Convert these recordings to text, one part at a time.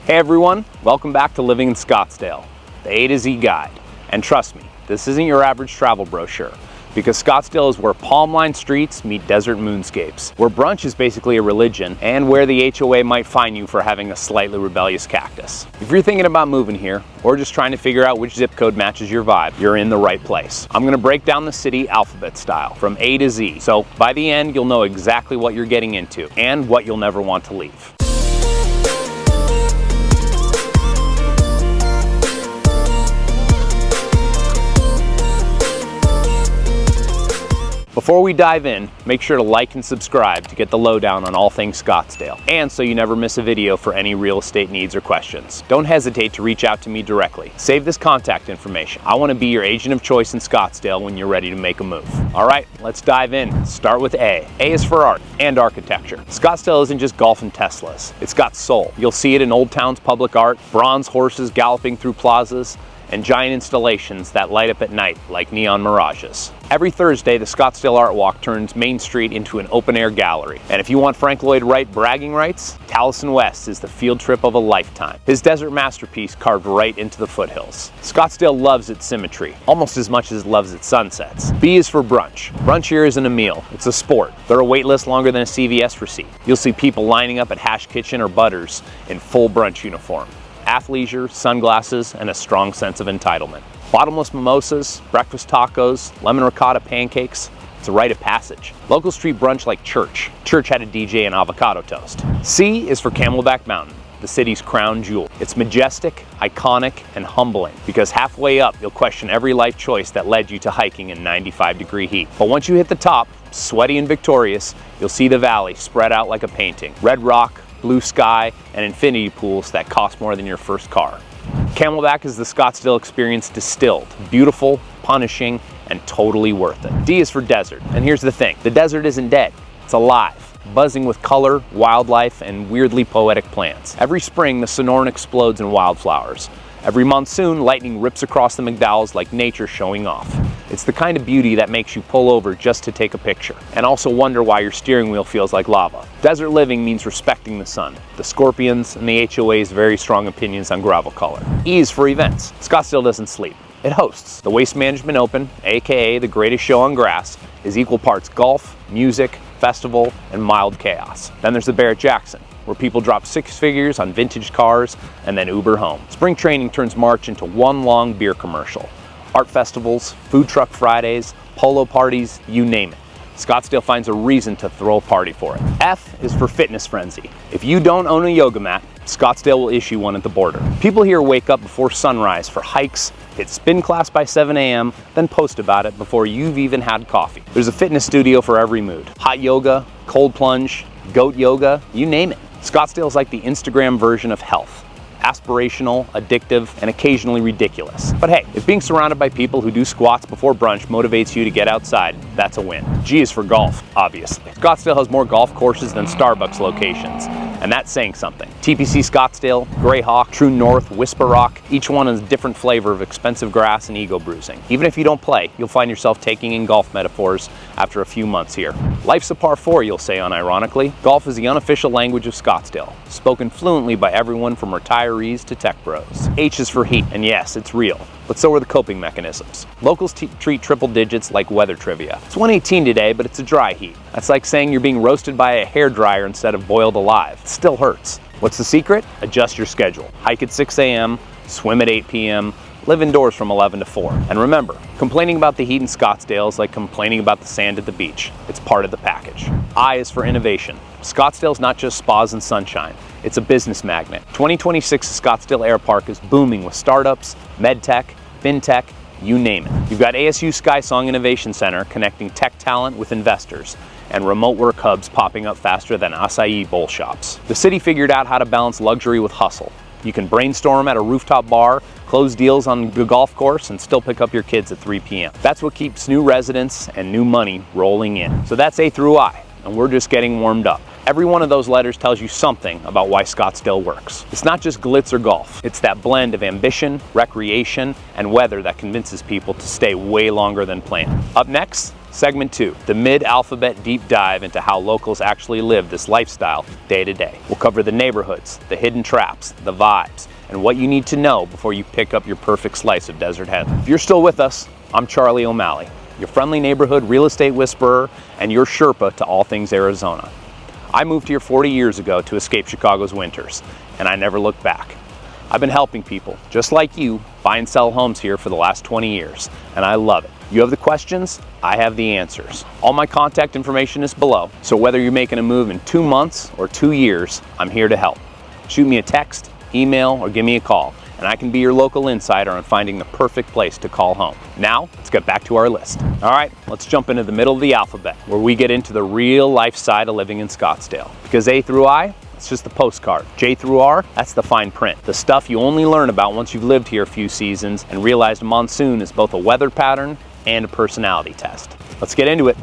Hey everyone, welcome back to Living in Scottsdale, the A to Z guide. And trust me, this isn't your average travel brochure, because Scottsdale is where palm-lined streets meet desert moonscapes, where brunch is basically a religion, and where the HOA might fine you for having a slightly rebellious cactus. If you're thinking about moving here, or just trying to figure out which zip code matches your vibe, you're in the right place. I'm gonna break down the city alphabet style, from A to Z, so by the end, you'll know exactly what you're getting into, and what you'll never want to leave. Before we dive in, make sure to like and subscribe to get the lowdown on all things Scottsdale, and so you never miss a video for any real estate needs or questions. Don't hesitate to reach out to me directly. Save this contact information. I want to be your agent of choice in Scottsdale when you're ready to make a move. All right, let's dive in. Start with A. A is for art and architecture. Scottsdale isn't just golf and Teslas. It's got soul. You'll see it in Old Town's public art, bronze horses galloping through plazas, and giant installations that light up at night like neon mirages. Every Thursday, the Scottsdale Art Walk turns Main Street into an open-air gallery. And if you want Frank Lloyd Wright bragging rights, Taliesin West is the field trip of a lifetime. His desert masterpiece carved right into the foothills. Scottsdale loves its symmetry, almost as much as it loves its sunsets. B is for brunch. Brunch here isn't a meal, it's a sport. There are wait lists longer than a CVS receipt. You'll see people lining up at Hash Kitchen or Butters in full brunch uniform. Athleisure, sunglasses, and a strong sense of entitlement. Bottomless mimosas, breakfast tacos, lemon ricotta pancakes. It's a rite of passage. Local street brunch like Church. Church had a DJ and avocado toast. C is for Camelback Mountain, the city's crown jewel. It's majestic, iconic, and humbling, because halfway up, you'll question every life choice that led you to hiking in 95-degree heat. But once you hit the top, sweaty and victorious, you'll see the valley spread out like a painting. Red rock, blue sky, and infinity pools that cost more than your first car. Camelback is the Scottsdale experience distilled. Beautiful, punishing, and totally worth it. D is for desert, and here's the thing. The desert isn't dead, it's alive, buzzing with color, wildlife, and weirdly poetic plants. Every spring, the Sonoran explodes in wildflowers. Every monsoon, lightning rips across the McDowells like nature showing off. It's the kind of beauty that makes you pull over just to take a picture, and also wonder why your steering wheel feels like lava. Desert living means respecting the sun, the scorpions, and the HOA's very strong opinions on gravel color. E is for events. Scottsdale doesn't sleep. It hosts. The Waste Management Open, aka the greatest show on grass, is equal parts golf, music, festival, and mild chaos. Then there's the Barrett-Jackson, where people drop six figures on vintage cars and then Uber home. Spring training turns March into one long beer commercial. Art festivals, food truck Fridays, polo parties, you name it. Scottsdale finds a reason to throw a party for it. F is for fitness frenzy. If you don't own a yoga mat, Scottsdale will issue one at the border. People here wake up before sunrise for hikes, hit spin class by 7 a.m., then post about it before you've even had coffee. There's a fitness studio for every mood. Hot yoga, cold plunge, goat yoga, you name it. Scottsdale's like the Instagram version of health. Aspirational, addictive, and occasionally ridiculous. But hey, if being surrounded by people who do squats before brunch motivates you to get outside, that's a win. G is for golf, obviously. Scottsdale has more golf courses than Starbucks locations, and that's saying something. TPC Scottsdale, Greyhawk, True North, Whisper Rock, each one has a different flavor of expensive grass and ego bruising. Even if you don't play, you'll find yourself taking in golf metaphors after a few months here. Life's a par 4, you'll say unironically. Golf is the unofficial language of Scottsdale, spoken fluently by everyone from retirees to tech bros. H is for heat, and yes, it's real, but so are the coping mechanisms. Locals treat triple digits like weather trivia. It's 118 today, but it's a dry heat. That's like saying you're being roasted by a hairdryer instead of boiled alive. It still hurts. What's the secret? Adjust your schedule. Hike at 6 a.m., swim at 8 p.m., live indoors from 11 to 4. And remember, complaining about the heat in Scottsdale is like complaining about the sand at the beach. It's part of the package. I is for innovation. Scottsdale's not just spas and sunshine. It's a business magnet. 2026 Scottsdale Air Park is booming with startups, medtech, fintech, you name it. You've got ASU SkySong Innovation Center connecting tech talent with investors, and remote work hubs popping up faster than acai bowl shops. The city figured out how to balance luxury with hustle. You can brainstorm at a rooftop bar, close deals on the golf course, and still pick up your kids at 3 p.m. That's what keeps new residents and new money rolling in. So that's A through I, and we're just getting warmed up. Every one of those letters tells you something about why Scottsdale works. It's not just glitz or golf. It's that blend of ambition, recreation, and weather that convinces people to stay way longer than planned. Up next, Segment 2, the mid-alphabet deep dive into how locals actually live this lifestyle day to day. We'll cover the neighborhoods, the hidden traps, the vibes, and what you need to know before you pick up your perfect slice of desert heaven. If you're still with us, I'm Charlie O'Malley, your friendly neighborhood real estate whisperer and your Sherpa to all things Arizona. I moved here 40 years ago to escape Chicago's winters, and I never looked back. I've been helping people, just like you, buy and sell homes here for the last 20 years, and I love it. You have the questions, I have the answers. All my contact information is below, so whether you're making a move in 2 months or 2 years, I'm here to help. Shoot me a text, email, or give me a call, and I can be your local insider on finding the perfect place to call home. Now, let's get back to our list. All right, let's jump into the middle of the alphabet, where we get into the real life side of living in Scottsdale. Because A through I, it's just the postcard. J through R, that's the fine print. The stuff you only learn about once you've lived here a few seasons and realized monsoon is both a weather pattern and a personality test. Let's get into it.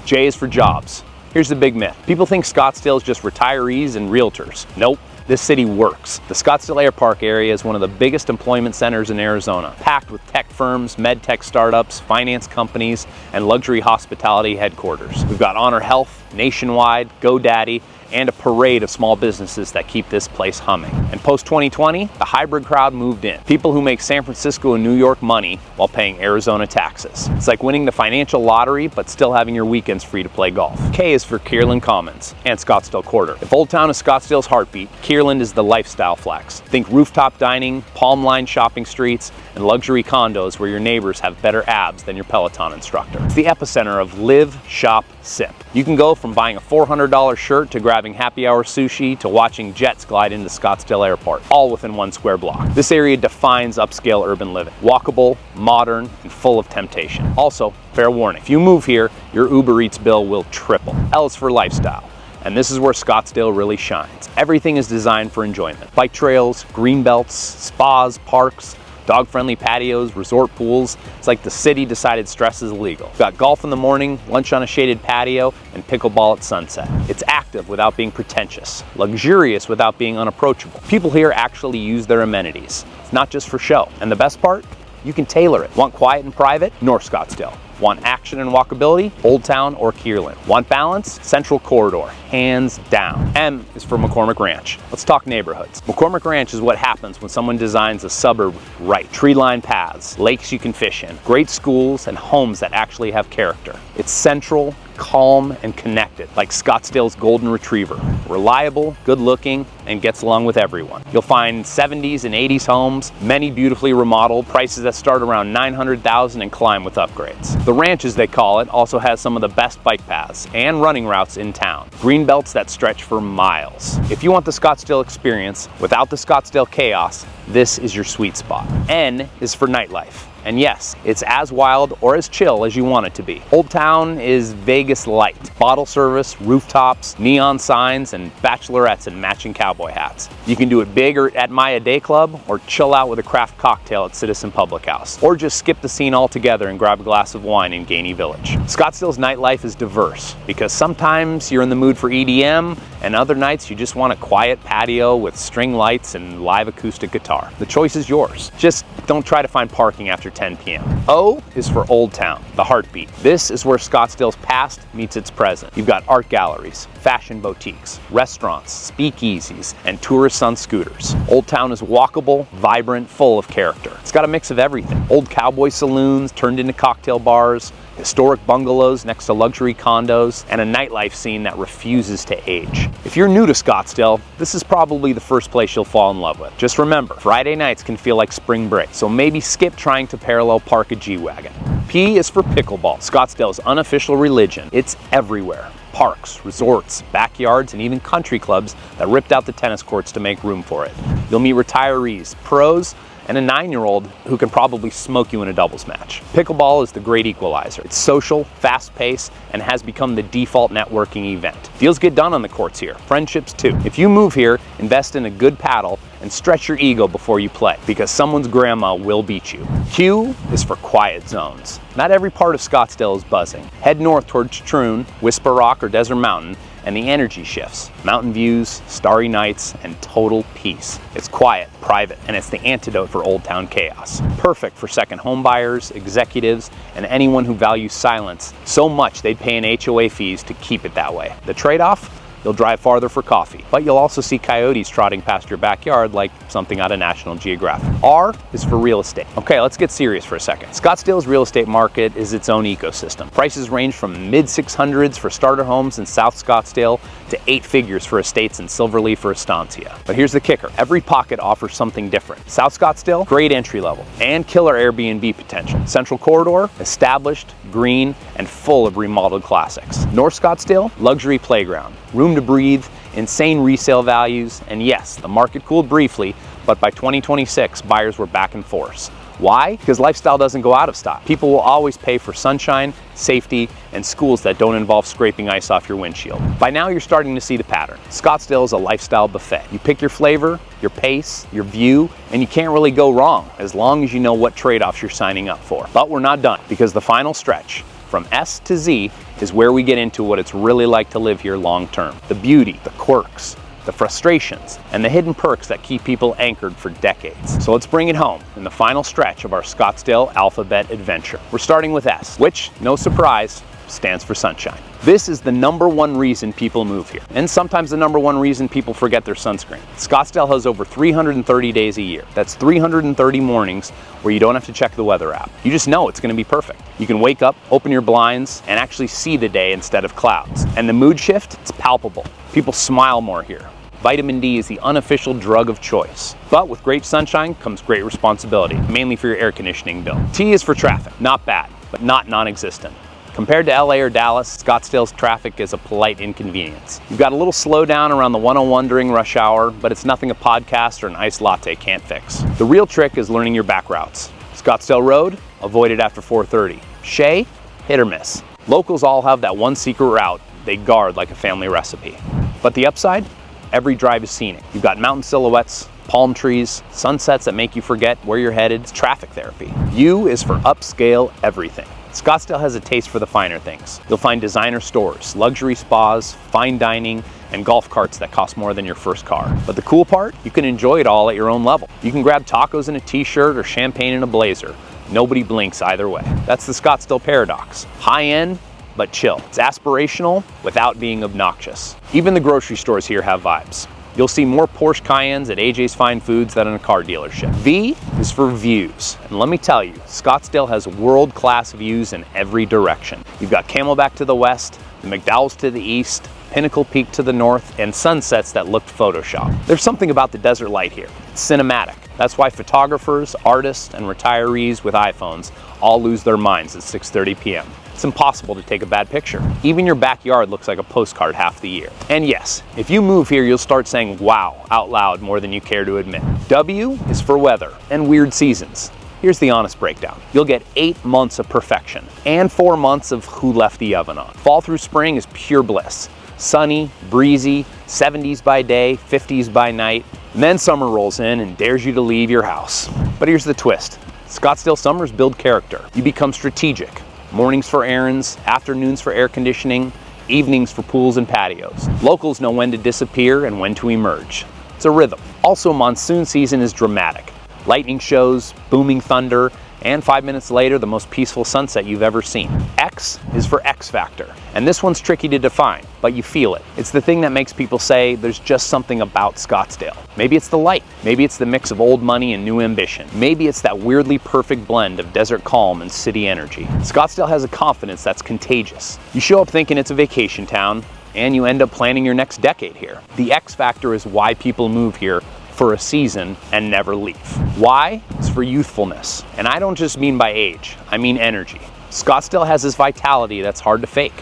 J is for jobs. Here's the big myth. People think Scottsdale is just retirees and realtors. Nope. This city works. The Scottsdale Air Park area is one of the biggest employment centers in Arizona, packed with tech firms, med tech startups, finance companies, and luxury hospitality headquarters. We've got Honor Health, Nationwide, GoDaddy, and a parade of small businesses that keep this place humming. And post-2020, the hybrid crowd moved in. People who make San Francisco and New York money while paying Arizona taxes. It's like winning the financial lottery, but still having your weekends free to play golf. K is for Kierland Commons and Scottsdale Quarter. If Old Town is Scottsdale's heartbeat, Kierland is the lifestyle flex. Think rooftop dining, palm-lined shopping streets, and luxury condos where your neighbors have better abs than your Peloton instructor. It's the epicenter of live, shop, sip. You can go from buying a $400 shirt to grabbing happy hour sushi to watching jets glide into Scottsdale Airport, all within 1 square block. This area defines upscale urban living. Walkable, modern, and full of temptation. Also, fair warning, if you move here, your Uber Eats bill will triple. L is for lifestyle. And this is where Scottsdale really shines. Everything is designed for enjoyment. Bike trails, green belts, spas, parks, dog-friendly patios, resort pools. It's like the city decided stress is illegal. We've got golf in the morning, lunch on a shaded patio, and pickleball at sunset. It's active without being pretentious, luxurious without being unapproachable. People here actually use their amenities. It's not just for show. And the best part? You can tailor it. Want quiet and private? North Scottsdale. Want action and walkability? Old Town or Kierland. Want balance? Central Corridor, hands down. M is for McCormick Ranch. Let's talk neighborhoods. McCormick Ranch is what happens when someone designs a suburb right. Tree-lined paths, lakes you can fish in, great schools, and homes that actually have character. It's central, calm, and connected, like Scottsdale's golden retriever. Reliable, good-looking, and gets along with everyone. You'll find 70s and 80s homes, many beautifully remodeled, prices that start around $900,000 and climb with upgrades. The ranch, as they call it, also has some of the best bike paths and running routes in town. Green belts that stretch for miles. If you want the Scottsdale experience without the Scottsdale chaos, this is your sweet spot. N is for nightlife. And yes, it's as wild or as chill as you want it to be. Old Town is Vegas light. Bottle service, rooftops, neon signs, and bachelorettes in matching cowboy hats. You can do it big or at Maya Day Club, or chill out with a craft cocktail at Citizen Public House. Or just skip the scene altogether and grab a glass of wine in Gainey Village. Scottsdale's nightlife is diverse, because sometimes you're in the mood for EDM, and other nights you just want a quiet patio with string lights and live acoustic guitar. The choice is yours. Just don't try to find parking after 10 p.m. O is for Old Town, the heartbeat. This is where Scottsdale's past meets its present. You've got art galleries, fashion boutiques, restaurants, speakeasies, and tourists on scooters. Old Town is walkable, vibrant, full of character. It's got a mix of everything. Old cowboy saloons turned into cocktail bars, historic bungalows next to luxury condos, and a nightlife scene that refuses to age. If you're new to Scottsdale, this is probably the first place you'll fall in love with. Just remember, Friday nights can feel like spring break, so maybe skip trying to parallel park a G-Wagon. P is for pickleball, Scottsdale's unofficial religion. It's everywhere. Parks, resorts, backyards, and even country clubs that ripped out the tennis courts to make room for it. You'll meet retirees, pros, and a 9-year-old who can probably smoke you in a doubles match. Pickleball is the great equalizer. It's social, fast-paced, and has become the default networking event. Deals get done on the courts here. Friendships too. If you move here, invest in a good paddle and stretch your ego before you play, because someone's grandma will beat you. Q is for quiet zones. Not every part of Scottsdale is buzzing. Head north towards Troon, Whisper Rock, or Desert Mountain, and the energy shifts. Mountain views, starry nights, and total peace. It's quiet, private, and it's the antidote for Old Town chaos. Perfect for second home buyers, executives, and anyone who values silence so much they'd pay an HOA fees to keep it that way. The trade-off? You'll drive farther for coffee, but you'll also see coyotes trotting past your backyard like something out of National Geographic. R is for real estate. Okay, let's get serious for a second. Scottsdale's real estate market is its own ecosystem. Prices range from mid-600s for starter homes in South Scottsdale to 8 figures for estates in Silverleaf or Estancia. But here's the kicker. Every pocket offers something different. South Scottsdale, great entry level and killer Airbnb potential. Central Corridor, established, green, and full of remodeled classics. North Scottsdale, luxury playground, room to breathe, insane resale values, and yes, the market cooled briefly, but by 2026, buyers were back in force. Why? Because lifestyle doesn't go out of style. People will always pay for sunshine, safety, and schools that don't involve scraping ice off your windshield. By now, you're starting to see the pattern. Scottsdale is a lifestyle buffet. You pick your flavor, your pace, your view, and you can't really go wrong as long as you know what trade-offs you're signing up for. But we're not done, because the final stretch, from S to Z, is where we get into what it's really like to live here long term. The beauty, the quirks, the frustrations, and the hidden perks that keep people anchored for decades. So let's bring it home in the final stretch of our Scottsdale alphabet adventure. We're starting with S, which, no surprise, stands for sunshine. This is the #1 reason people move here, and sometimes the #1 reason people forget their sunscreen. Scottsdale has over 330 days a year. That's 330 mornings where you don't have to check the weather app. You just know it's going to be perfect. You can wake up, open your blinds, and actually see the day instead of clouds. And the mood shift, it's palpable. People smile more here. Vitamin D is the unofficial drug of choice. But with great sunshine comes great responsibility, mainly for your air conditioning bill. T is for traffic. Not bad, but not non-existent. Compared to LA or Dallas, Scottsdale's traffic is a polite inconvenience. You've got a little slowdown around the 101 during rush hour, but it's nothing a podcast or an iced latte can't fix. The real trick is learning your back routes. Scottsdale Road, avoid it after 4:30. Shea, hit or miss. Locals all have that one secret route they guard like a family recipe. But the upside? Every drive is scenic. You've got mountain silhouettes, palm trees, sunsets that make you forget where you're headed. It's traffic therapy. U is for upscale everything. Scottsdale has a taste for the finer things. You'll find designer stores, luxury spas, fine dining, and golf carts that cost more than your first car. But the cool part? You can enjoy it all at your own level. You can grab tacos in a t-shirt or champagne in a blazer. Nobody blinks either way. That's the Scottsdale paradox. High end, but chill. It's aspirational without being obnoxious. Even the grocery stores here have vibes. You'll see more Porsche Cayennes at AJ's Fine Foods than in a car dealership. V is for views. And let me tell you, Scottsdale has world-class views in every direction. You've got Camelback to the west, the McDowell's to the east, Pinnacle Peak to the north, and sunsets that looked Photoshopped. There's something about the desert light here. It's cinematic. That's why photographers, artists, and retirees with iPhones all lose their minds at 6:30 p.m. It's impossible to take a bad picture. Even your backyard looks like a postcard half the year. And yes, if you move here, you'll start saying wow out loud more than you care to admit. W is for weather and weird seasons. Here's the honest breakdown. You'll get 8 months of perfection and 4 months of who left the oven on. Fall through spring is pure bliss. Sunny, breezy, 70s by day, 50s by night. And then summer rolls in and dares you to leave your house. But here's the twist. Scottsdale summers build character. You become strategic. Mornings for errands, afternoons for air conditioning, evenings for pools and patios. Locals know when to disappear and when to emerge. It's a rhythm. Also, monsoon season is dramatic. Lightning shows, booming thunder, and 5 minutes later, the most peaceful sunset you've ever seen. X is for X Factor. And this one's tricky to define, but you feel it. It's the thing that makes people say there's just something about Scottsdale. Maybe it's the light. Maybe it's the mix of old money and new ambition. Maybe it's that weirdly perfect blend of desert calm and city energy. Scottsdale has a confidence that's contagious. You show up thinking it's a vacation town, and you end up planning your next decade here. The X Factor is why people move here for a season and never leave. Why? It's for youthfulness. And I don't just mean by age, I mean energy. Scottsdale has this vitality that's hard to fake.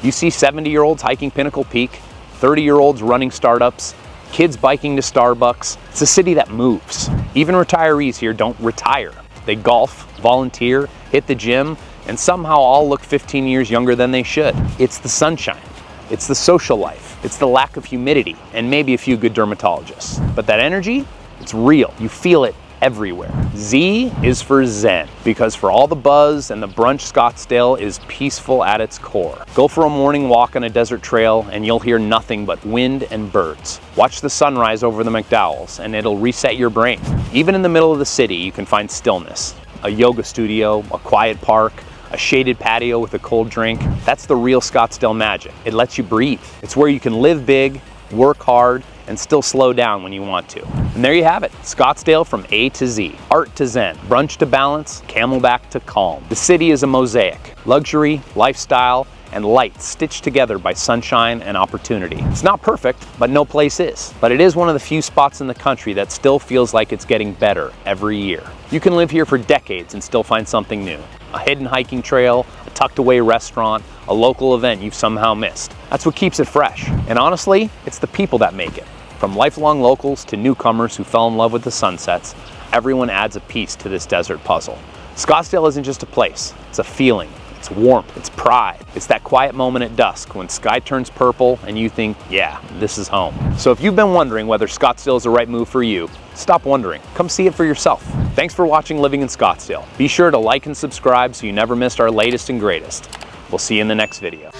You see 70-year-olds hiking Pinnacle Peak, 30-year-olds running startups, kids biking to Starbucks. It's a city that moves. Even retirees here don't retire. They golf, volunteer, hit the gym, and somehow all look 15 years younger than they should. It's the sunshine. It's the social life. It's the lack of humidity, and maybe a few good dermatologists. But that energy, it's real. You feel it everywhere. Z is for Zen, because for all the buzz and the brunch, Scottsdale is peaceful at its core. Go for a morning walk on a desert trail and you'll hear nothing but wind and birds. Watch the sunrise over the McDowells and it'll reset your brain. Even in the middle of the city, you can find stillness. A yoga studio, a quiet park, a shaded patio with a cold drink. That's the real Scottsdale magic. It lets you breathe. It's where you can live big, work hard, and still slow down when you want to. And there you have it, Scottsdale from A to Z. Art to Zen, brunch to balance, camelback to calm. The city is a mosaic. Luxury, lifestyle, and light stitched together by sunshine and opportunity. It's not perfect, but no place is. But it is one of the few spots in the country that still feels like it's getting better every year. You can live here for decades and still find something new. A hidden hiking trail, a tucked away restaurant, a local event you've somehow missed. That's what keeps it fresh. And honestly, it's the people that make it. From lifelong locals to newcomers who fell in love with the sunsets, everyone adds a piece to this desert puzzle. Scottsdale isn't just a place, it's a feeling. It's warmth, it's pride. It's that quiet moment at dusk when sky turns purple and you think, yeah, this is home. So if you've been wondering whether Scottsdale is the right move for you, stop wondering. Come see it for yourself. Thanks for watching Living in Scottsdale. Be sure to like and subscribe so you never miss our latest and greatest. We'll see you in the next video.